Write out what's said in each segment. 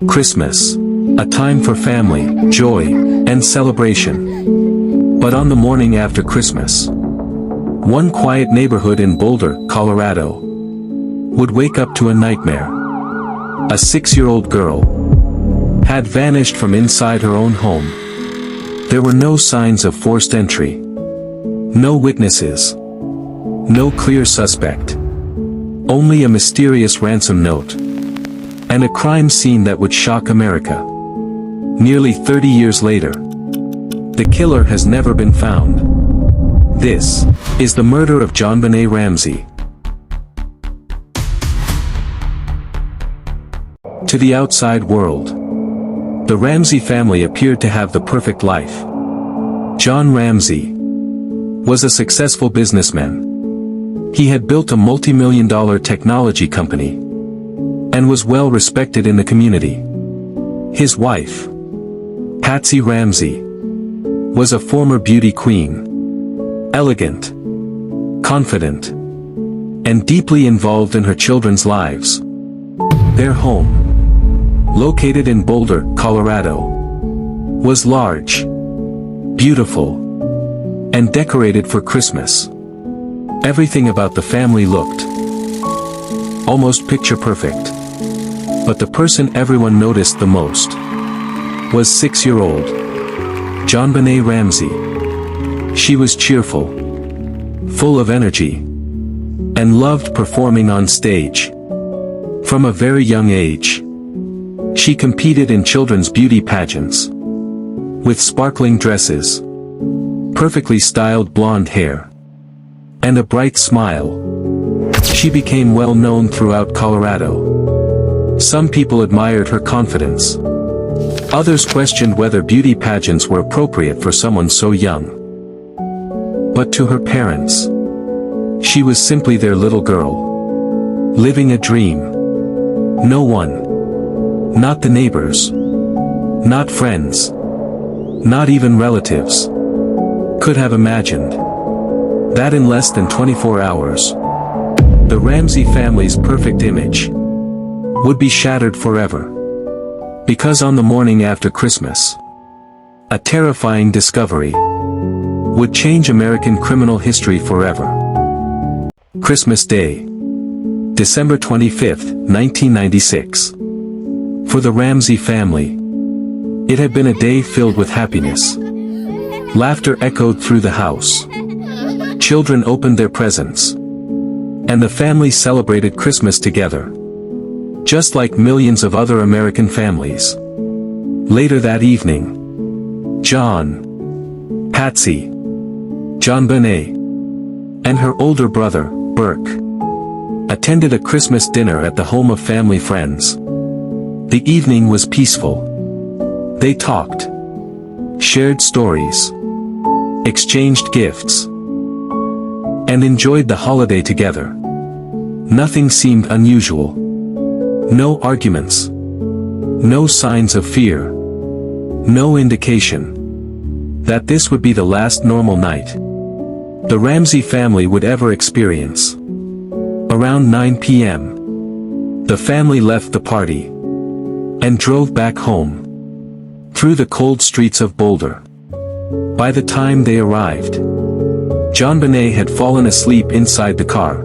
Christmas. A time for family, joy, and celebration. But on the morning after Christmas, one quiet neighborhood in Boulder, Colorado, would wake up to a nightmare. A 6-year-old girl had vanished from inside her own home. There were no signs of forced entry. No witnesses. No clear suspect. Only a mysterious ransom note. And a crime scene that would shock America. Nearly 30 years later, the killer has never been found. This is the murder of JonBenét Ramsey. To the outside world, the Ramsey family appeared to have the perfect life. John Ramsey was a successful businessman. He had built a multi-million-dollar technology company and was well respected in the community. His wife, Patsy Ramsey, was a former beauty queen, elegant, confident, and deeply involved in her children's lives. Their home, located in Boulder, Colorado, was large, beautiful, and decorated for Christmas. Everything about the family looked almost picture-perfect. But the person everyone noticed the most was 6-year-old JonBenét Ramsey. She was cheerful, full of energy, and loved performing on stage. From a very young age, she competed in children's beauty pageants. With sparkling dresses, perfectly styled blonde hair, and a bright smile, she became well known throughout Colorado. Some people admired her confidence. Others questioned whether beauty pageants were appropriate for someone so young. But to her parents, she was simply their little girl, living a dream. No one, not the neighbors, not friends, not even relatives, could have imagined that in less than 24 hours, the Ramsey family's perfect image would be shattered forever. Because on the morning after Christmas, a terrifying discovery would change American criminal history forever. Christmas Day, December 25, 1996. For the Ramsey family, it had been a day filled with happiness. Laughter echoed through the house. Children opened their presents, and the family celebrated Christmas together, just like millions of other American families. Later that evening, John, Patsy, JonBenét, and her older brother, Burke, attended a Christmas dinner at the home of family friends. The evening was peaceful. They talked, shared stories, exchanged gifts, and enjoyed the holiday together. Nothing seemed unusual. No arguments. No signs of fear. No indication that this would be the last normal night the Ramsey family would ever experience. Around 9 p.m., the family left the party and drove back home through the cold streets of Boulder. By the time they arrived, JonBenét had fallen asleep inside the car.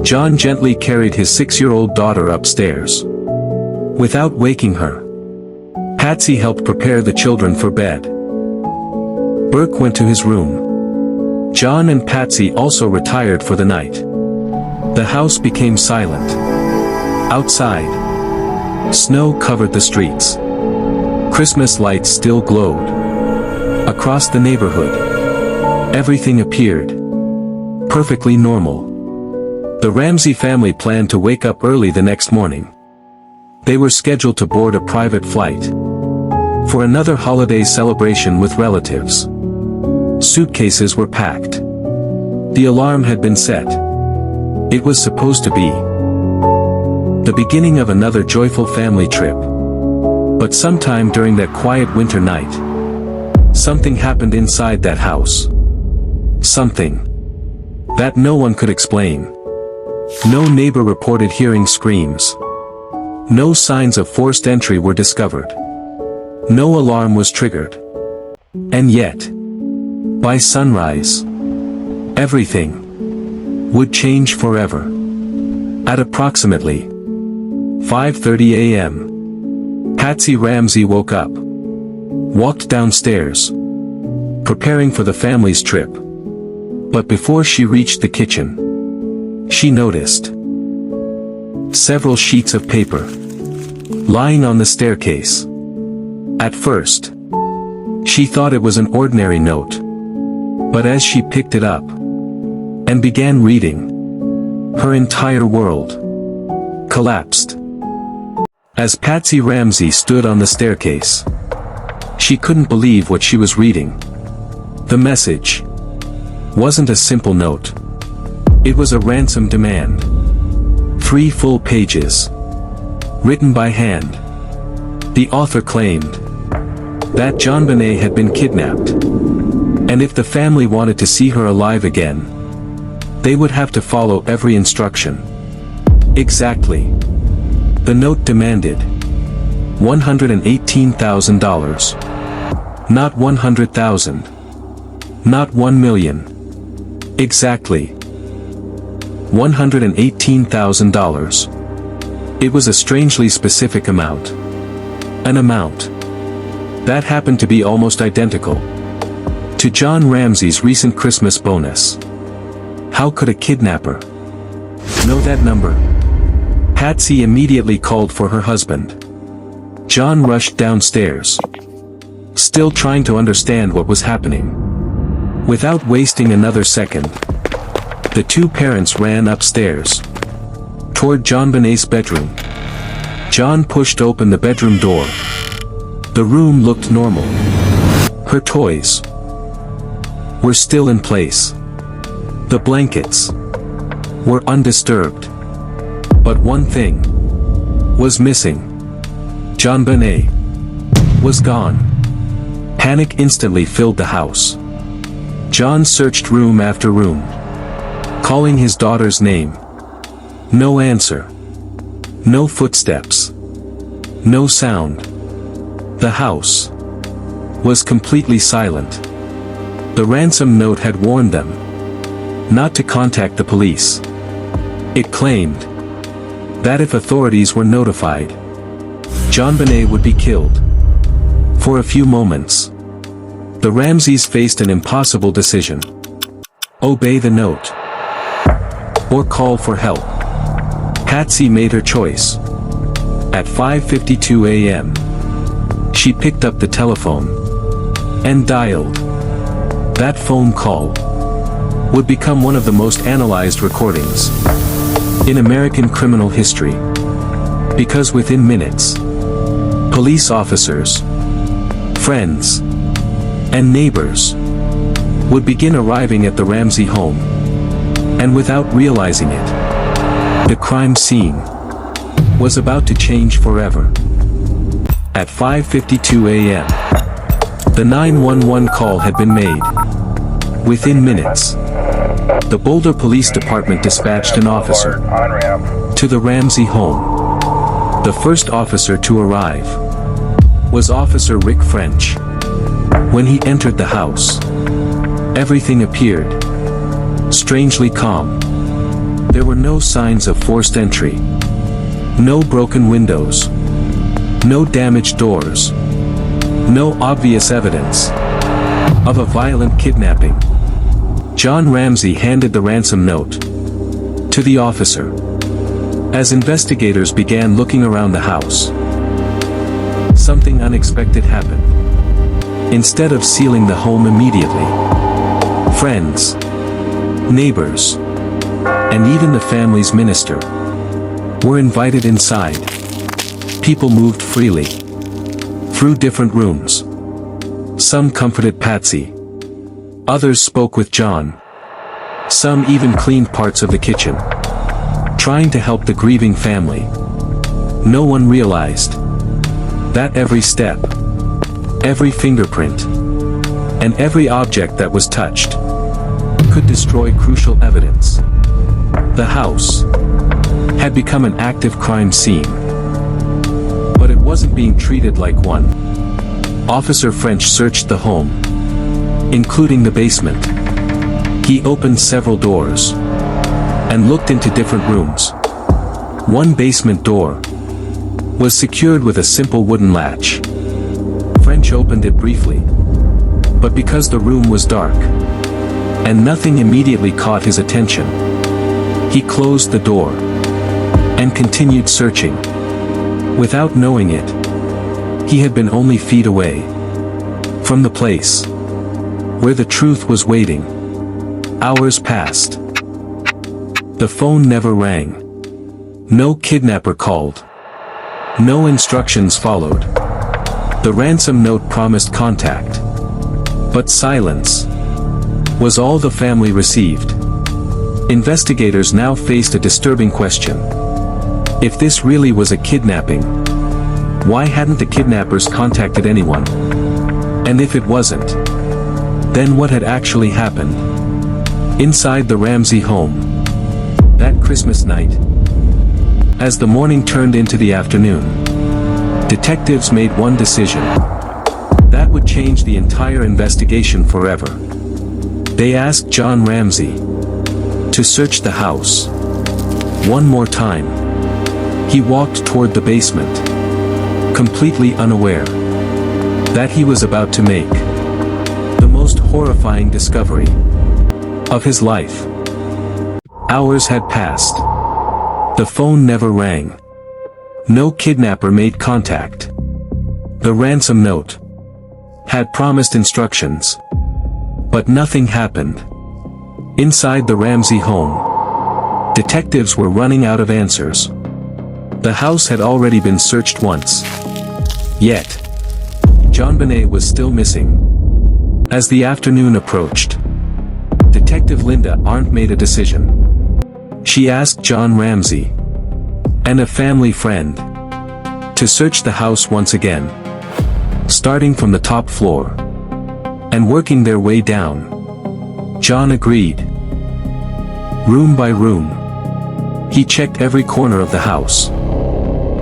John gently carried his 6-year-old daughter upstairs. Without waking her, Patsy helped prepare the children for bed. Burke went to his room. John and Patsy also retired for the night. The house became silent. Outside, snow covered the streets. Christmas lights still glowed. Across the neighborhood, everything appeared perfectly normal. The Ramsey family planned to wake up early the next morning. They were scheduled to board a private flight for another holiday celebration with relatives. Suitcases were packed. The alarm had been set. It was supposed to be the beginning of another joyful family trip. But sometime during that quiet winter night, something happened inside that house. Something that no one could explain. No neighbor reported hearing screams. No signs of forced entry were discovered. No alarm was triggered. And yet, by sunrise, everything would change forever. At approximately 5:30 a.m., Patsy Ramsey woke up, walked downstairs, preparing for the family's trip. But before she reached the kitchen, she noticed several sheets of paper lying on the staircase. At first, she thought it was an ordinary note. But as she picked it up and began reading, her entire world collapsed. As Patsy Ramsey stood on the staircase, she couldn't believe what she was reading. The message wasn't a simple note. It was a ransom demand. 3 full pages, written by hand. The author claimed that JonBenét had been kidnapped, and if the family wanted to see her alive again, they would have to follow every instruction. Exactly. The note demanded $118,000. Not $100,000. Not $1 million. Exactly. $118,000. It was a strangely specific amount. An amount that happened to be almost identical to John Ramsey's recent Christmas bonus. How could a kidnapper know that number? Patsy immediately called for her husband. John rushed downstairs, still trying to understand what was happening. Without wasting another second, the two parents ran upstairs toward JonBenét's bedroom. John pushed open the bedroom door. The room looked normal. Her toys were still in place. The blankets were undisturbed. But one thing was missing. JonBenét was gone. Panic instantly filled the house. John searched room after room, calling his daughter's name. No answer. No footsteps. No sound. The house was completely silent. The ransom note had warned them not to contact the police. It claimed that if authorities were notified, JonBenét would be killed. For a few moments, the Ramseys faced an impossible decision. Obey the note or call for help. Patsy made her choice. At 5:52 a.m., she picked up the telephone and dialed. That phone call would become one of the most analyzed recordings in American criminal history. Because within minutes, police officers, friends, and neighbors would begin arriving at the Ramsey home. And without realizing it, the crime scene was about to change forever. At 5:52 a.m., the 911 call had been made. Within minutes, the Boulder Police Department dispatched an officer to the Ramsey home. The first officer to arrive was Officer Rick French. When he entered the house, everything appeared strangely calm. There were no signs of forced entry, no broken windows, no damaged doors, no obvious evidence of a violent kidnapping. John Ramsey handed the ransom note to the officer. As investigators began looking around the house, something unexpected happened. Instead of sealing the home immediately, friends, neighbors, and even the family's minister were invited inside. People moved freely through different rooms. Some comforted Patsy. Others spoke with John. Some even cleaned parts of the kitchen, trying to help the grieving family. No one realized that every step, every fingerprint, and every object that was touched could destroy crucial evidence. The house had become an active crime scene, wasn't being treated like one. Officer French searched the home, including the basement. He opened several doors and looked into different rooms. One basement door was secured with a simple wooden latch. French opened it briefly, but because the room was dark and nothing immediately caught his attention, he closed the door and continued searching. Without knowing it, he had been only feet away from the place where the truth was waiting. Hours passed. The phone never rang. No kidnapper called. No instructions followed. The ransom note promised contact, but silence was all the family received. Investigators now faced a disturbing question. If this really was a kidnapping, why hadn't the kidnappers contacted anyone? And if it wasn't, then what had actually happened? Inside the Ramsey home, that Christmas night, as the morning turned into the afternoon, detectives made one decision that would change the entire investigation forever. They asked John Ramsey to search the house one more time. He walked toward the basement, completely unaware that he was about to make the most horrifying discovery of his life. Hours had passed. The phone never rang. No kidnapper made contact. The ransom note had promised instructions, but nothing happened. Inside the Ramsey home, detectives were running out of answers. The house had already been searched once. Yet, JonBenét was still missing. As the afternoon approached, Detective Linda Arndt made a decision. She asked John Ramsey and a family friend to search the house once again, starting from the top floor and working their way down. John agreed. Room by room, he checked every corner of the house.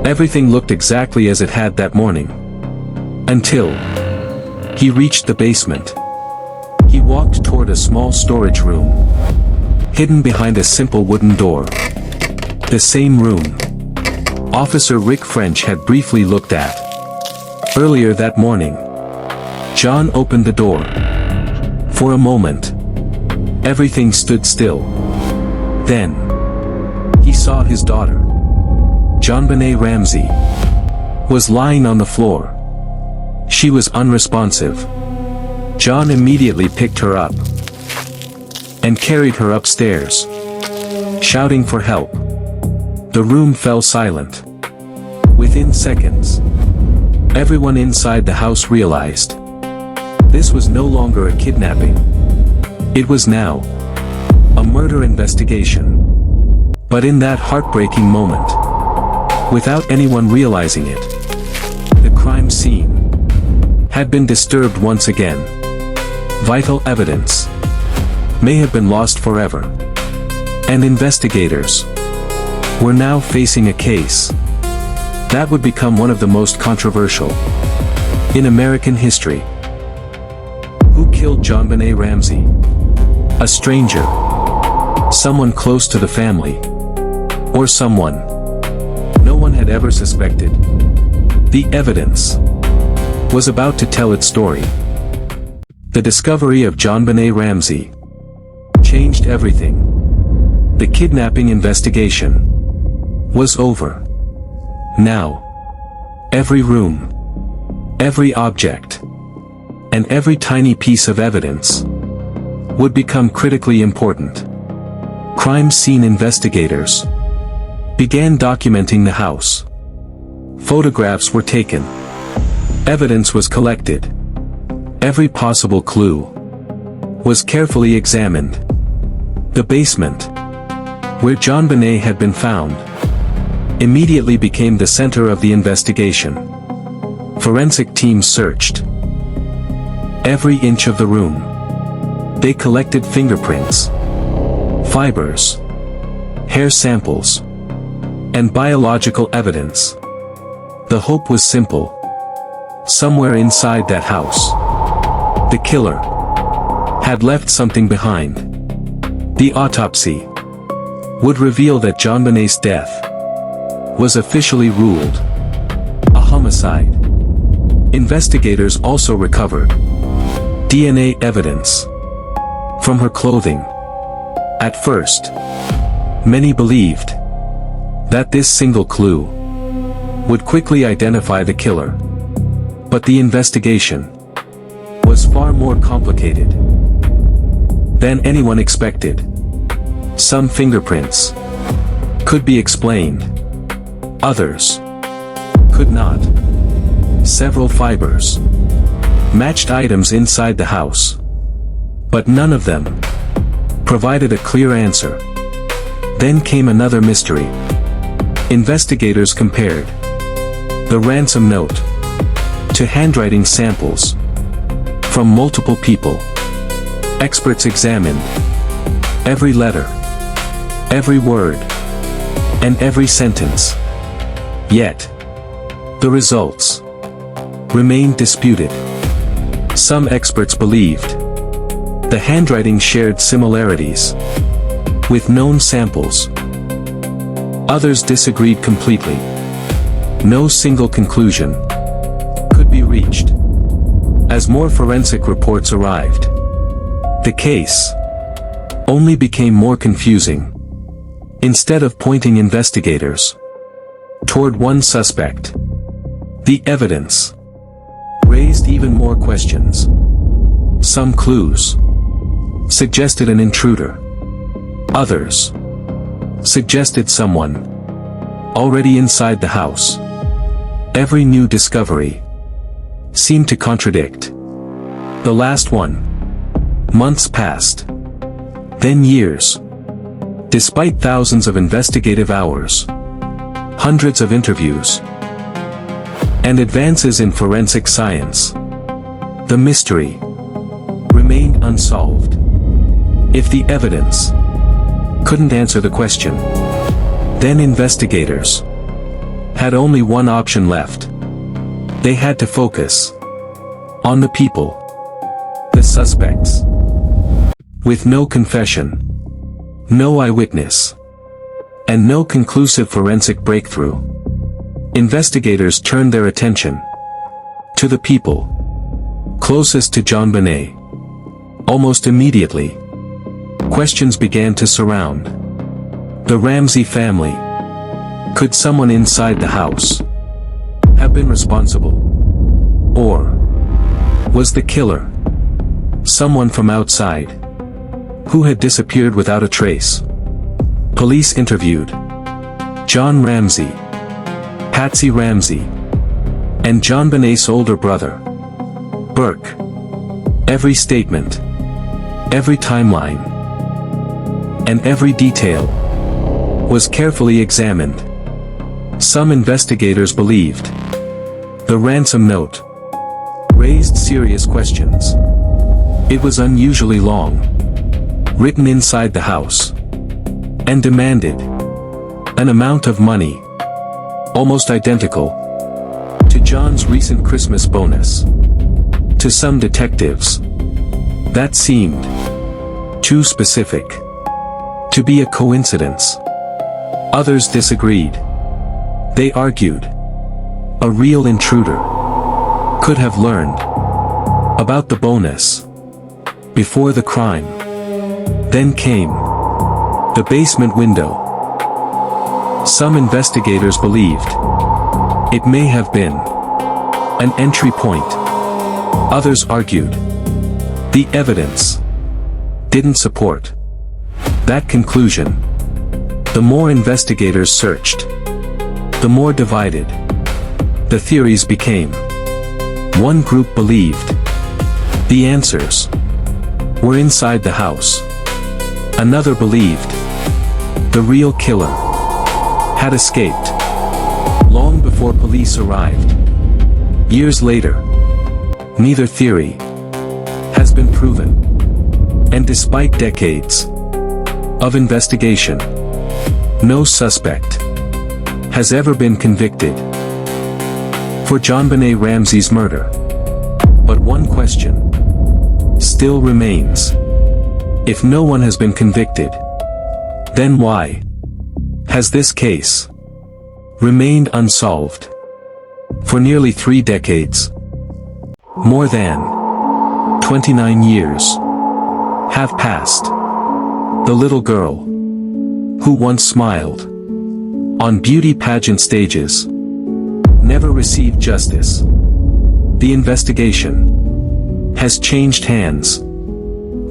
Everything looked exactly as it had that morning, until he reached the basement. He walked toward a small storage room, hidden behind a simple wooden door. The same room Officer Rick French had briefly looked at earlier that morning. John opened the door. For a moment, everything stood still. Then, he saw his daughter, JonBenét Ramsey, was lying on the floor. She was unresponsive. John immediately picked her up and carried her upstairs, shouting for help. The room fell silent. Within seconds, everyone inside the house realized this was no longer a kidnapping. It was now a murder investigation. But in that heartbreaking moment, without anyone realizing it, the crime scene had been disturbed once again. Vital evidence may have been lost forever, and investigators were now facing a case that would become one of the most controversial in American history. Who killed JonBenét Ramsey? A stranger, someone close to the family, or someone no one had ever suspected? The evidence was about to tell its story. The discovery of JonBenét Ramsey changed everything. The kidnapping investigation was over. Now, every room, every object, and every tiny piece of evidence would become critically important. Crime scene investigators began documenting the house. Photographs were taken. Evidence was collected. Every possible clue was carefully examined. The basement, where JonBenét had been found, immediately became the center of the investigation. Forensic teams searched every inch of the room. They collected fingerprints, fibers, hair samples, and biological evidence. The hope was simple. Somewhere inside that house, the killer had left something behind. The autopsy would reveal that JonBenét's death was officially ruled a homicide. Investigators also recovered DNA evidence from her clothing. At first, many believed that this single clue would quickly identify the killer. But the investigation was far more complicated than anyone expected. Some fingerprints could be explained. Others could not. Several fibers matched items inside the house, but none of them provided a clear answer. Then came another mystery. Investigators compared the ransom note to handwriting samples from multiple people. Experts examined every letter, every word, and every sentence. Yet, the results remained disputed. Some experts believed the handwriting shared similarities with known samples. Others disagreed completely. No single conclusion could be reached. As more forensic reports arrived, the case only became more confusing. Instead of pointing investigators toward one suspect, the evidence raised even more questions. Some clues suggested an intruder. Others suggested someone already inside the house. Every new discovery seemed to contradict the last one. Months passed, then years. Despite thousands of investigative hours, hundreds of interviews, and advances in forensic science, the mystery remained unsolved. If the evidence couldn't answer the question, then investigators had only one option left. They had to focus on the people, the suspects. With no confession, no eyewitness, and no conclusive forensic breakthrough, investigators turned their attention to the people closest to JonBenét. Almost immediately, questions began to surround the Ramsey family. Could someone inside the house have been responsible? Or was the killer someone from outside who had disappeared without a trace? Police interviewed John Ramsey, Patsy Ramsey, and JonBenét's older brother, Burke. Every statement, every timeline, and every detail was carefully examined. Some investigators believed the ransom note raised serious questions. It was unusually long, written inside the house, and demanded an amount of money almost identical to John's recent Christmas bonus. To some detectives, that seemed too specific to be a coincidence. Others disagreed. They argued a real intruder could have learned about the bonus before the crime. Then came the basement window. Some investigators believed it may have been an entry point. Others argued the evidence didn't support that conclusion. The more investigators searched, the more divided the theories became. One group believed the answers were inside the house. Another believed the real killer had escaped long before police arrived. Years later, neither theory has been proven. And despite decades of investigation, no suspect has ever been convicted. for JonBenét Ramsey's murder. But one question still remains. If no one has been convicted, then why has this case remained unsolved for nearly 3 decades? More than 29 years have passed. The little girl who once smiled on beauty pageant stages never received justice. The investigation has changed hands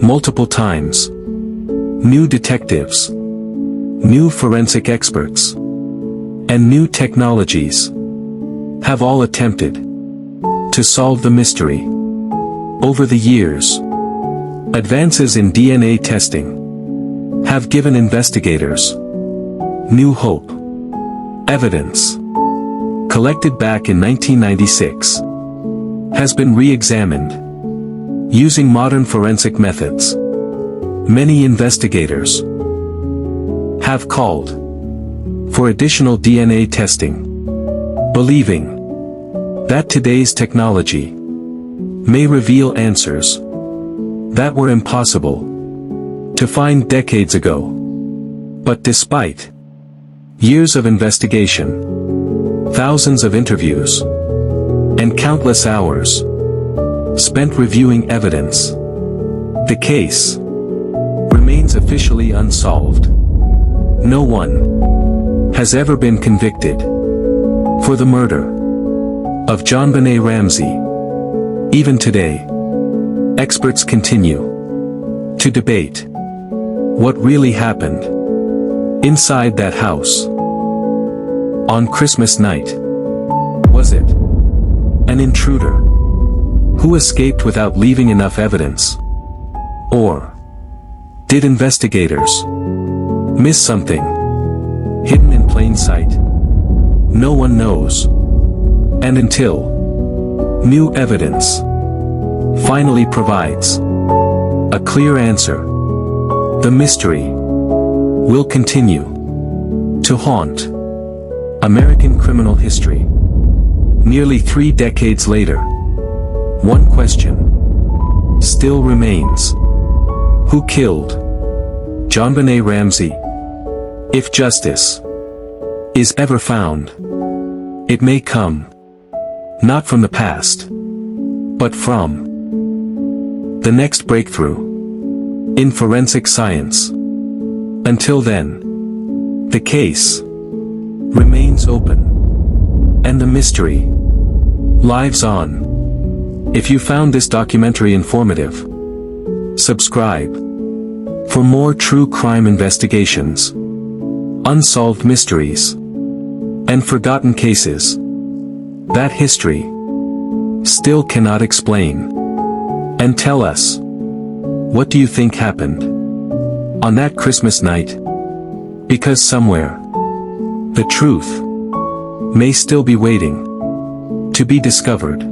multiple times. New detectives, new forensic experts, and new technologies have all attempted to solve the mystery. Over the years, advances in DNA testing have given investigators new hope. Evidence collected back in 1996 has been re-examined using modern forensic methods. Many investigators have called for additional DNA testing, believing that today's technology may reveal answers that were impossible to find decades ago. But despite years of investigation, thousands of interviews, and countless hours spent reviewing evidence, the case remains officially unsolved. No one has ever been convicted for the murder of JonBenét Ramsey. Even today, experts continue to debate what really happened inside that house on Christmas night. Was it an intruder who escaped without leaving enough evidence? Or did investigators miss something hidden in plain sight? No one knows. And until new evidence finally provides a clear answer, the mystery will continue to haunt American criminal history. Nearly 3 decades later, one question still remains. Who killed JonBenét Ramsey? If justice is ever found, it may come not from the past, but from the next breakthrough in forensic science. Until then, the case remains open, and the mystery lives on. If you found this documentary informative, subscribe for more true crime investigations, unsolved mysteries, and forgotten cases that history still cannot explain. And tell us, what do you think happened on that Christmas night? Because somewhere, the truth may still be waiting to be discovered.